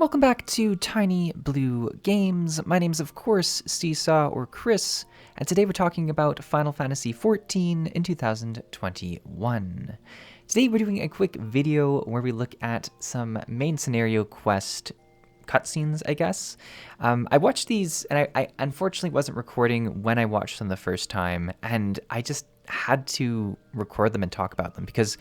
Welcome back to TinyBlueGames. My name's of course Csaw or Chris, and today we're talking about Final Fantasy XIV in 2021. Today we're doing a quick video where we look at some main scenario quest cutscenes, I guess. I watched these, and I unfortunately wasn't recording when I watched them the first time, and I just had to record them and talk about them because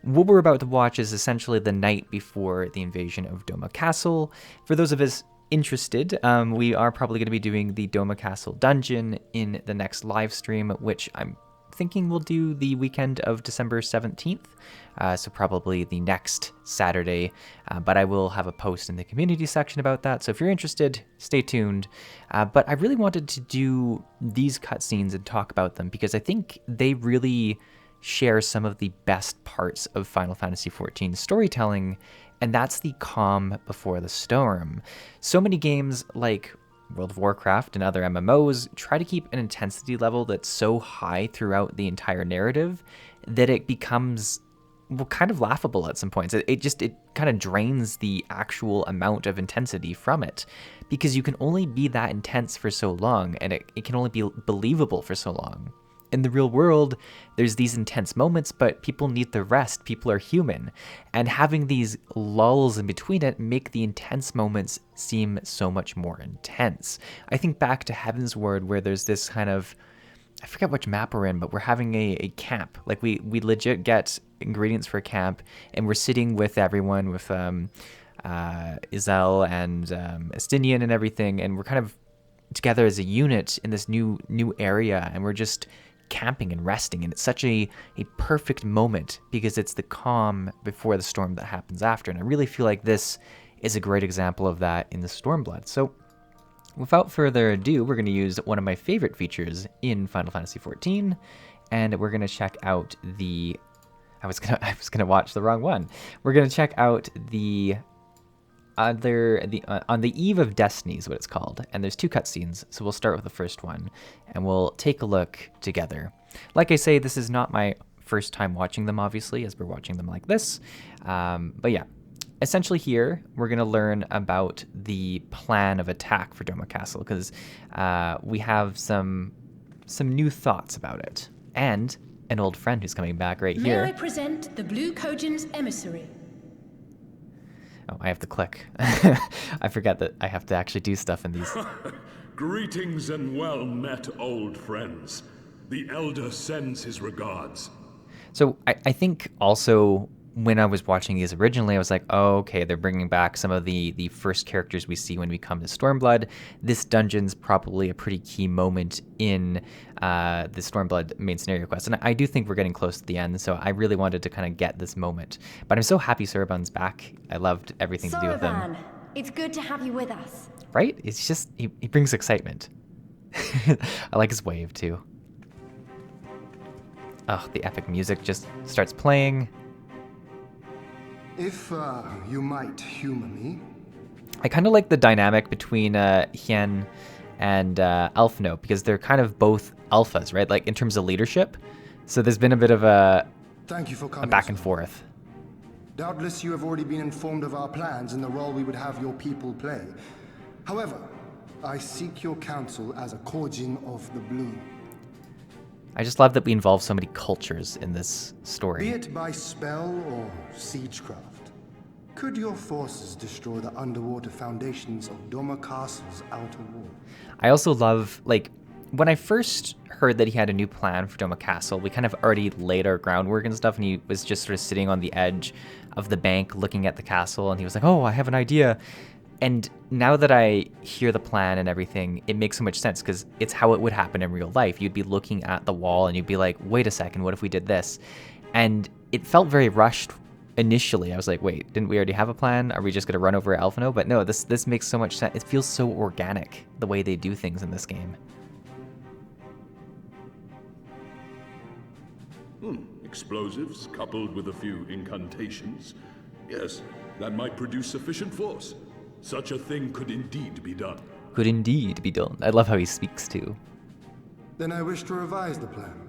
what we're about to watch is essentially the night before the invasion of Doma Castle. For those of us interested, we are probably going to be doing the Doma Castle dungeon in the next live stream, which I'm thinking we'll do the weekend of December 17th, so probably the next Saturday, but I will have a post in the community section about that, so if you're interested, stay tuned. But I really wanted to do these cutscenes and talk about them because I think they really share some of the best parts of Final Fantasy XIV storytelling, and that's the calm before the storm. So many games like World of Warcraft and other MMOs try to keep an intensity level that's so high throughout the entire narrative that it becomes, well, kind of laughable at some points. It kind of drains the actual amount of intensity from it because you can only be that intense for so long, and it can only be believable for so long. In the real world, there's these intense moments, but people need the rest. People are human. And having these lulls in between it make the intense moments seem so much more intense. I think back to Heavensward, where there's this kind of, I forget which map we're in, but we're having a camp. Like we legit get ingredients for a camp, and we're sitting with everyone, with Izel and Estinian and everything, and we're kind of together as a unit in this new area, and we're just camping and resting, and it's such a perfect moment because it's the calm before the storm that happens after, and I really feel like this is a great example of that in the Stormblood. So without further ado, we're going to use one of my favorite features in Final Fantasy XIV, and we're going to check out the I was gonna watch the wrong one. We're going to check out the On the Eve of Destiny is what it's called, and there's two cutscenes, so we'll start with the first one, and we'll take a look together. Like I say, this is not my first time watching them, obviously, as we're watching them like this, but yeah. Essentially here, we're going to learn about the plan of attack for Doma Castle, because we have some new thoughts about it, and an old friend who's coming back right here. May I present the Blue Kojin's emissary? Oh, I have to click. I forget that I have to actually do stuff in these. Greetings and well met, old friends. The Elder sends his regards. So I think also when I was watching these originally, I was like, oh, okay, they're bringing back some of the first characters we see when we come to Stormblood. This dungeon's probably a pretty key moment in the Stormblood main scenario quest. And I do think we're getting close to the end, so I really wanted to kind of get this moment. But I'm so happy Suraban's back. I loved everything to do with him. It's good to have you with us. Right? It's just, he brings excitement. I like his wave, too. Oh, the epic music just starts playing. If you might humor me. I kind of like the dynamic between Hien and Elfno, because they're kind of both alphas, right? Like in terms of leadership. So there's been a bit of Thank you for coming, a back and forth. Doubtless you have already been informed of our plans and the role we would have your people play. However, I seek your counsel as a Kojin of the Blue. I just love that we involve so many cultures in this story. Be it by spell or siegecraft, could your forces destroy the underwater foundations of Doma Castle's outer wall? I also love, like, when I first heard that he had a new plan for Doma Castle, we kind of already laid our groundwork and stuff, and he was just sort of sitting on the edge of the bank looking at the castle, and he was like, oh, I have an idea. And now that I hear the plan and everything, it makes so much sense because it's how it would happen in real life. You'd be looking at the wall and you'd be like, wait a second, what if we did this? And it felt very rushed initially. I was like, wait, didn't we already have a plan? Are we just going to run over Elfno? But no, this makes so much sense. It feels so organic, the way they do things in this game. Explosives coupled with a few incantations. Yes, that might produce sufficient force. Such a thing could indeed be done. Could indeed be done. I love how he speaks too. Then I wish to revise the plan.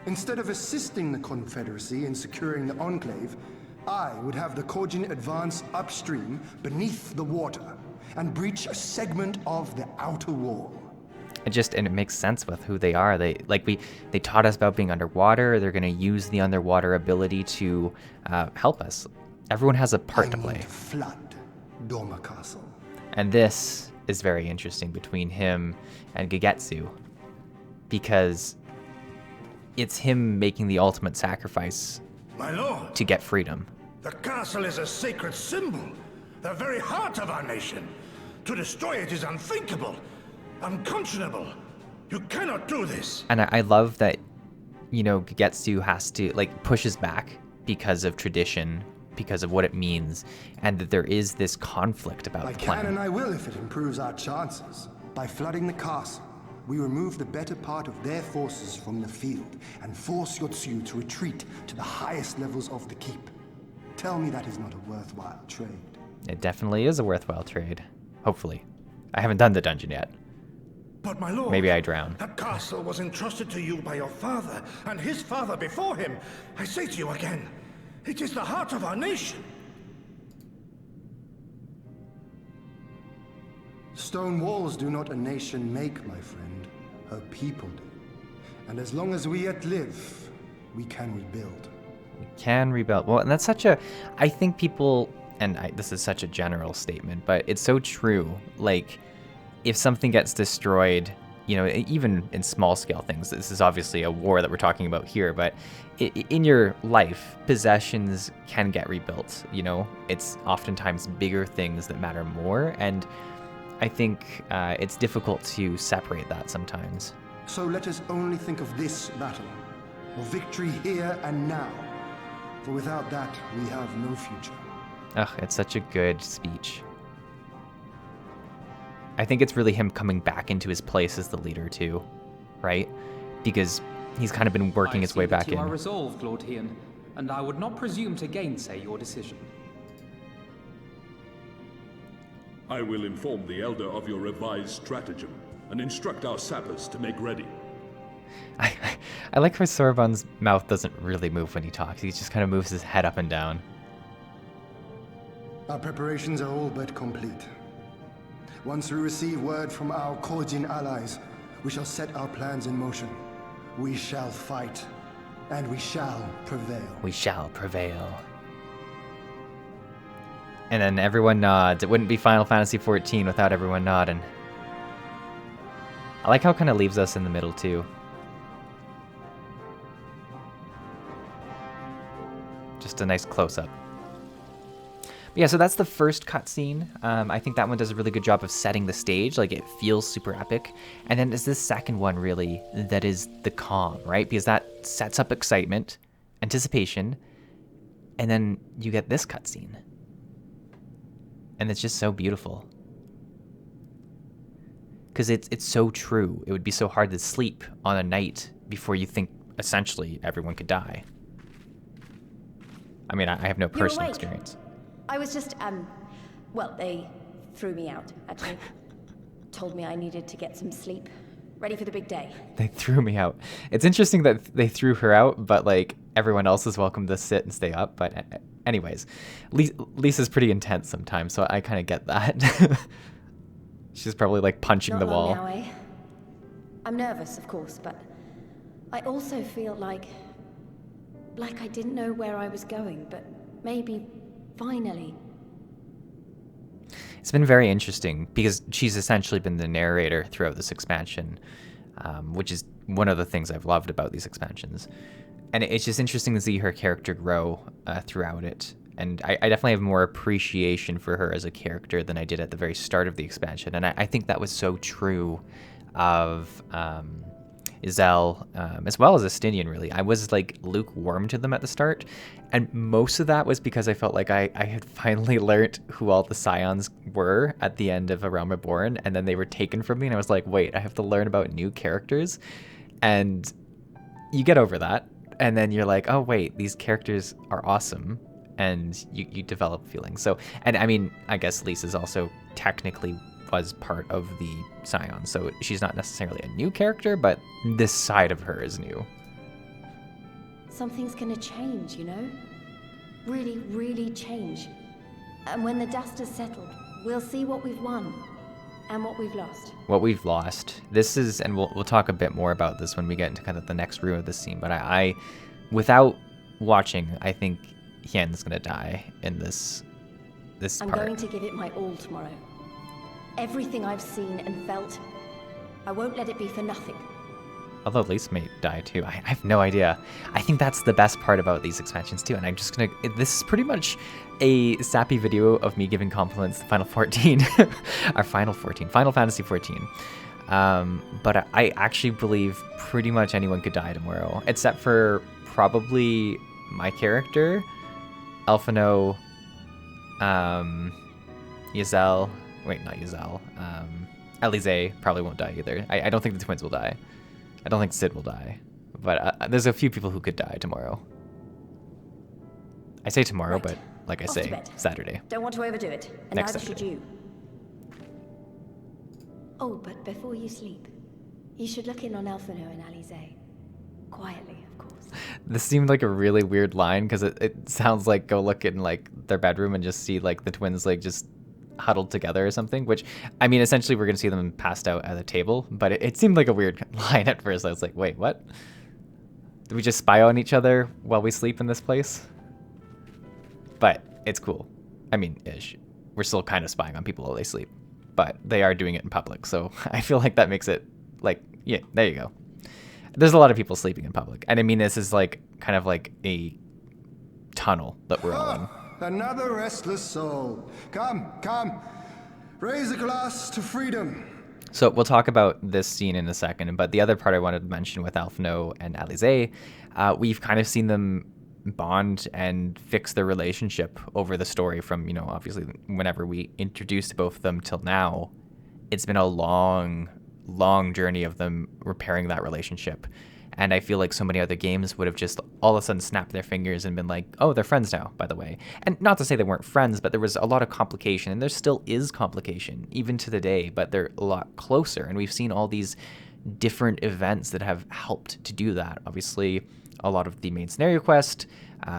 Instead of assisting the Confederacy in securing the Enclave, I would have the Kojin advance upstream beneath the water and breach a segment of the outer wall. And it makes sense with who they are. They taught us about being underwater. They're going to use the underwater ability to help us. Everyone has a part to play. Flood Doma Castle. And this is very interesting between him and Gegetsu, because it's him making the ultimate sacrifice My lord, to get freedom. the castle is a sacred symbol, the very heart of our nation. To destroy it is unthinkable, unconscionable. You cannot do this. And I love that, Gegetsu has to, pushes back because of tradition, because of what it means, and that there is this conflict about I the can plan. and I will if it improves our chances. By flooding the castle, we remove the better part of their forces from the field and force Yotsu to retreat to the highest levels of the keep. Tell me that is not a worthwhile trade. It definitely is a worthwhile trade. Hopefully. I haven't done the dungeon yet. But my lord, Maybe I drown. that castle was entrusted to you by your father and his father before him. I say to you again, it is the heart of our nation. Stone walls do not a nation make, my friend. Her people do. And as long as we yet live, we can rebuild. We can rebuild. Well, and that's I think people, this is such a general statement, but it's so true. If something gets destroyed, even in small scale things, this is obviously a war that we're talking about here, but in your life, possessions can get rebuilt. It's oftentimes bigger things that matter more, and I think it's difficult to separate that sometimes. So let us only think of this battle, of victory here and now. For without that, we have no future. Ugh, it's such a good speech. I think it's really him coming back into his place as the leader too, right? Because he's kind of been working his way back in. You are resolved, Lord Hian, and I would not presume to gainsay your decision. I will inform the Elder of your revised stratagem and instruct our sappers to make ready. I like how Sorbonne's mouth doesn't really move when he talks. He just kind of moves his head up and down. Our preparations are all but complete. Once we receive word from our Kojin allies, we shall set our plans in motion. We shall fight, and we shall prevail. We shall prevail. And then everyone nods. It wouldn't be Final Fantasy XIV without everyone nodding. I like how it kind of leaves us in the middle too. Just a nice close-up. Yeah, so that's the first cutscene. I think that one does a really good job of setting the stage. It feels super epic. And then it's this second one, really, that is the calm, right? Because that sets up excitement, anticipation, and then you get this cutscene. And it's just so beautiful. Because it's so true. It would be so hard to sleep on a night before you think, essentially, everyone could die. I mean, I have no personal experience. I was just, well, they threw me out, actually. Told me I needed to get some sleep. Ready for the big day. They threw me out. It's interesting that they threw her out, but everyone else is welcome to sit and stay up. But anyways, Lisa's pretty intense sometimes, so I kind of get that. She's probably punching the wall. Not long now, eh? I'm nervous, of course, but I also feel like I didn't know where I was going, but maybe finally. It's been very interesting because she's essentially been the narrator throughout this expansion, which is one of the things I've loved about these expansions. And it's just interesting to see her character grow throughout it. And I definitely have more appreciation for her as a character than I did at the very start of the expansion. And I think that was so true of Iselle, as well as Estinian, really. I was lukewarm to them at the start, and most of that was because I felt like I had finally learned who all the Scions were at the end of A Realm Reborn, and then they were taken from me, and I was like, wait, I have to learn about new characters, and you get over that, and then you're like, oh wait, these characters are awesome, and you develop feelings. So, and I mean, I guess Lisa's also technically was part of the Scion, so she's not necessarily a new character, but this side of her is new. Something's gonna change, you know? really, really change. And when the dust has settled, we'll see what we've won and what we've lost. What we've lost. This is, and we'll talk a bit more about this when we get into kind of the next room of the scene, but I without watching, I think Hien's gonna die in this I'm part. going to give it my all tomorrow. Everything I've seen and felt, I won't let it be for nothing. Although Lisa may die too. I have no idea. I think that's the best part about these expansions too. And I'm just gonna, this is pretty much a sappy video of me giving compliments to Final 14. Our Final Fantasy 14. But I actually believe pretty much anyone could die tomorrow. Except for probably my character, Alphino, Ysel, wait, not Ysel, Elise probably won't die either. I don't think the twins will die. I don't think Sid will die. But there's a few people who could die tomorrow. I say tomorrow, Right. but like I Off to say, bed. Saturday. Don't want to overdo it, and Next neither should Saturday. you. Oh, but before you sleep, you should look in on Alphino and Alize. Quietly, of course. This seemed like a really weird line because it sounds like go look in like their bedroom and just see like the twins like just huddled together or something, which I mean essentially we're gonna see them passed out at a table, but it seemed like a weird line at first. I was like, wait, what? Do we just spy on each other while we sleep in this place? But it's cool. I mean, ish. We're still kind of spying on people while they sleep, but they are doing it in public, so I feel like that makes it like, yeah, there you go. There's a lot of people sleeping in public, and I mean this is like kind of like a tunnel that we're all in. Another restless soul. Come, come. Raise a glass to freedom. So we'll talk about this scene in a second, but the other part I wanted to mention with Alphino and Alize, we've kind of seen them bond and fix their relationship over the story from, you know, obviously whenever we introduced both of them till now. It's been a long journey of them repairing that relationship. And I feel like so many other games would have just all of a sudden snapped their fingers and been like, oh, they're friends now, by the way. And not to say they weren't friends, but there was a lot of complication, and there still is complication, even to the day, but they're a lot closer. And we've seen all these different events that have helped to do that. Obviously, a lot of the main scenario quest,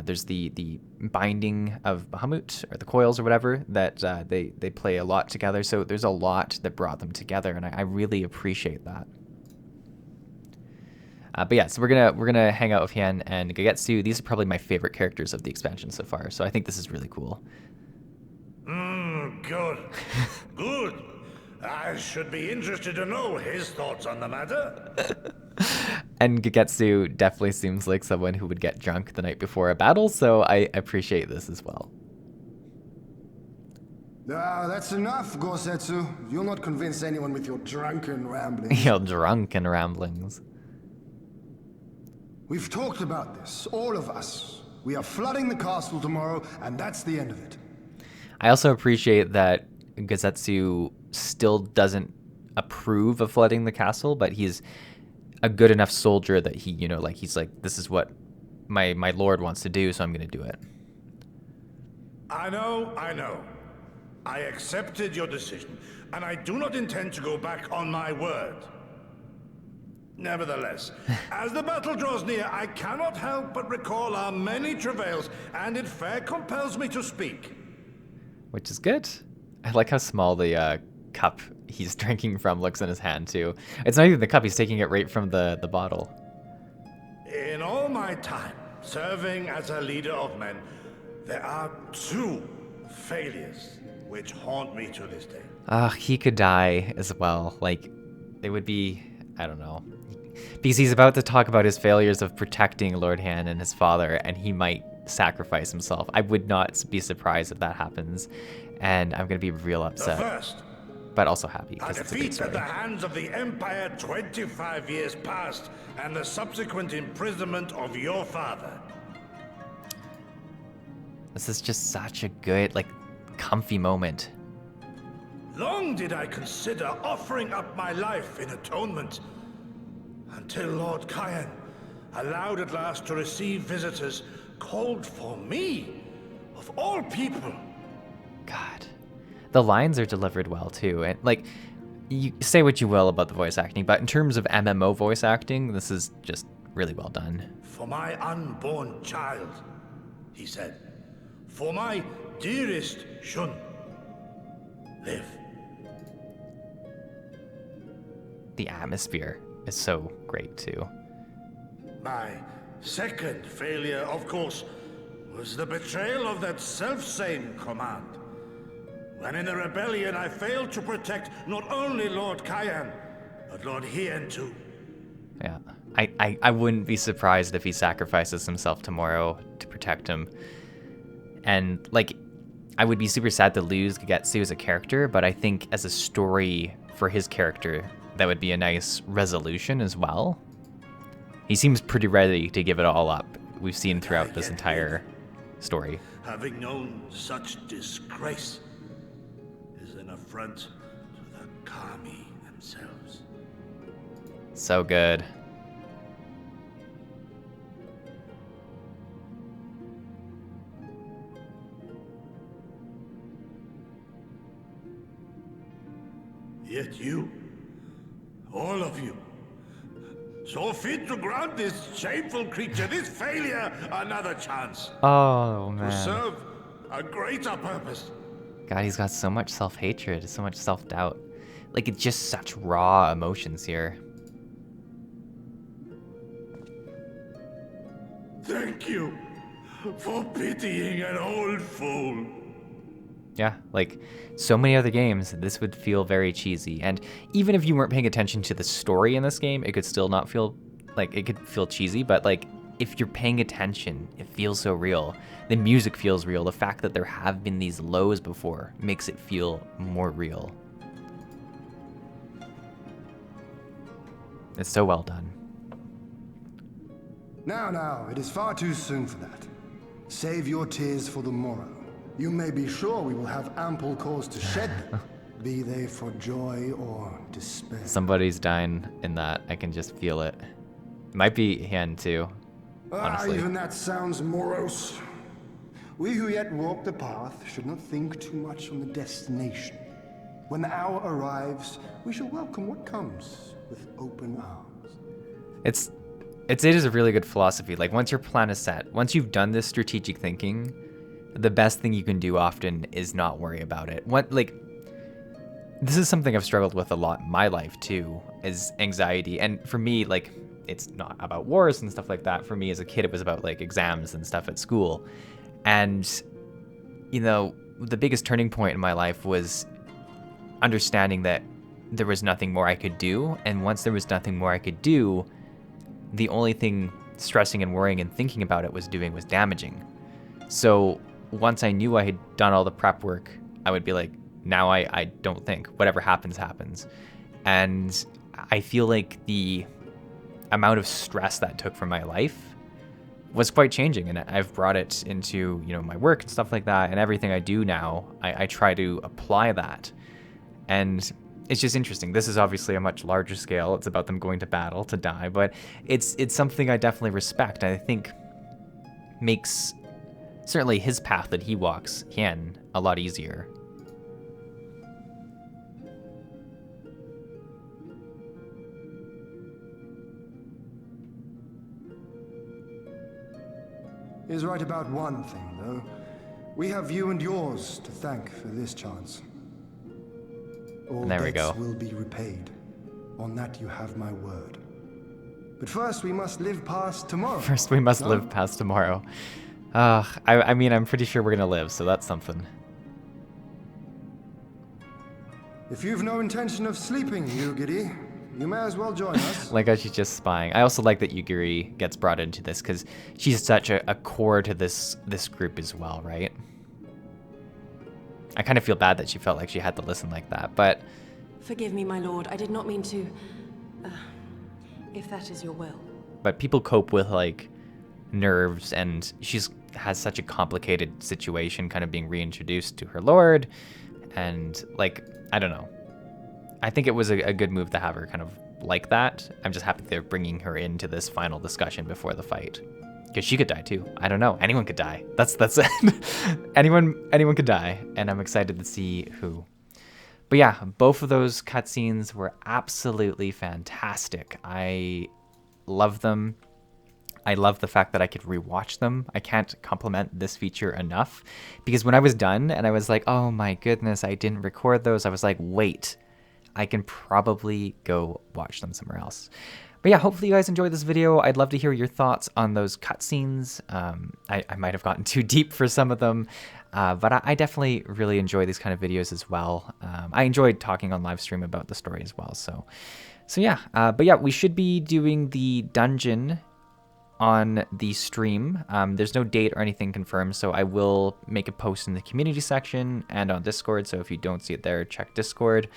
there's the binding of Bahamut, or the coils or whatever, that they play a lot together. So there's a lot that brought them together, and I really appreciate that. But yeah, so we're gonna hang out with Hien and Gegetsu. These are probably my favorite characters of the expansion so far, so I think this is really cool. Good. Good. I should be interested to know his thoughts on the matter. And Gegetsu definitely seems like someone who would get drunk the night before a battle, so I appreciate this as well. That's enough, Gosetsu. You'll not convince anyone with your drunken ramblings. Your drunken ramblings. We've talked about this, all of us. We are flooding the castle tomorrow, and that's the end of it. I also appreciate that Gezetsu still doesn't approve of flooding the castle, but he's a good enough soldier that he, you know, like he's like, this is what my lord wants to do, so I'm going to do it. I know. I accepted your decision, and I do not intend to go back on my word. Nevertheless, as the battle draws near, I cannot help but recall our many travails, and it fair compels me to speak. Which is good. I like how small the cup he's drinking from looks in his hand, too. It's not even the cup, he's taking it right from the bottle. In all my time serving as a leader of men, there are two failures which haunt me to this day. He could die as well. Like, it would be, I don't know. Because he's about to talk about his failures of protecting Lord Han and his father, and he might sacrifice himself. I would not be surprised if that happens, and I'm going to be real upset. The first, but also happy, a because it's a good defeat story. at the hands of the Empire 25 years past, and the subsequent imprisonment of your father. This is just such a good, like, comfy moment. Long did I consider offering up my life in atonement, until Lord Cyan, allowed at last to receive visitors, called for me, of all people. God. The lines are delivered well, too. And, like, you say what you will about the voice acting, but in terms of MMO voice acting, this is just really well done. For my unborn child, he said. For my dearest Shun, live. The atmosphere is so great too. My second failure, of course, was the betrayal of that self-same command. When in the rebellion I failed to protect not only Lord Cyan, but Lord Hien too. Yeah, I wouldn't be surprised if he sacrifices himself tomorrow to protect him. And, like, I would be super sad to lose Kagetsu as a character, but I think as a story for his character, that would be a nice resolution as well. He seems pretty ready to give it all up. We've seen throughout this entire story. Having known such disgrace is an affront to the Kami themselves. So good. Yet you, all of you, so fit to grant this shameful creature, this failure, another chance. Oh, To man. serve a greater purpose. God, he's got so much self-hatred, so much self-doubt. Like, it's just such raw emotions here. Thank you for pitying an old fool. Yeah, like, so many other games, this would feel very cheesy. And even if you weren't paying attention to the story in this game, it could still not feel, like, it could feel cheesy. But, like, if you're paying attention, it feels so real. The music feels real. The fact that there have been these lows before makes it feel more real. It's so well done. Now, it is far too soon for that. Save your tears for the morrow. You may be sure we will have ample cause to shed them, be they for joy or despair. Somebody's dying in that. I can just feel it. Might be Hien too, honestly. Even that sounds morose. We who yet walk the path should not think too much on the destination. When the hour arrives, we shall welcome what comes with open arms. It is a really good philosophy. Like, once your plan is set, once you've done this strategic thinking, the best thing you can do often is not worry about it. This is something I've struggled with a lot in my life too, is anxiety. And for me, like, it's not about wars and stuff like that. For me as a kid, it was about like exams and stuff at school. And, you know, the biggest turning point in my life was understanding that there was nothing more I could do. And once there was nothing more I could do, the only thing stressing and worrying and thinking about it was damaging. So once I knew I had done all the prep work, I would be like, now I don't think. Whatever happens, happens. And I feel like the amount of stress that took from my life was quite changing. And I've brought it into, you know, my work and stuff like that. And everything I do now, I try to apply that. And it's just interesting. This is obviously a much larger scale. It's about them going to battle to die. But it's something I definitely respect. And I think makes certainly his path that he walks, Hien, a lot easier. He is right about one thing, though. We have you and yours to thank for this chance. All And there we debts go. will be repaid. On that you have my word. But first we must live past tomorrow. First, we must no? live past tomorrow. I mean, I'm pretty sure we're gonna live, so that's something. If you've no intention of sleeping, Yugiri, you may as well join us. Like how she's just spying. I also like that Yugiri gets brought into this because she's such a core to this group as well, right? I kind of feel bad that she felt like she had to listen like that, but... Forgive me, my lord. I did not mean to... if that is your will. But people cope with, like, nerves, and she's has such a complicated situation kind of being reintroduced to her lord, and, like, I don't know. I think it was a good move to have her kind of like that. I'm just happy they're bringing her into this final discussion before the fight. Because she could die too. I don't know. Anyone could die. That's it. anyone could die, and I'm excited to see who. But yeah, both of those cutscenes were absolutely fantastic. I love them. I love the fact that I could rewatch them. I can't compliment this feature enough, because when I was done and I was like, oh my goodness, I didn't record those, I was like, wait, I can probably go watch them somewhere else. But yeah, hopefully you guys enjoyed this video. I'd love to hear your thoughts on those cutscenes. I might have gotten too deep for some of them, but I definitely really enjoy these kind of videos as well. I enjoyed talking on live stream about the story as well. So yeah, but yeah, we should be doing the dungeon on the stream. There's no date or anything confirmed, so I will make a post in the community section and on Discord, so if you don't see it there, check Discord.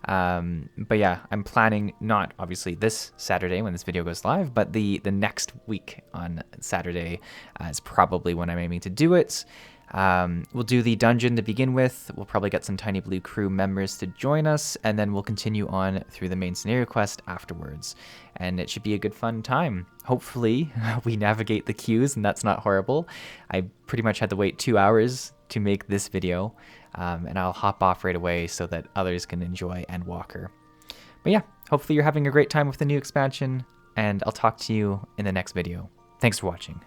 But yeah, I'm planning not obviously this Saturday when this video goes live, but the next week on Saturday is probably when I'm aiming to do it. We'll do the dungeon to begin with. We'll probably get some Tiny Blue crew members to join us, and then we'll continue on through the main scenario quest afterwards. And it should be a good fun time. Hopefully we navigate the queues and that's not horrible. I pretty much had to wait 2 hours to make this video, and I'll hop off right away so that others can enjoy Endwalker. But yeah, hopefully you're having a great time with the new expansion, and I'll talk to you in the next video. Thanks for watching.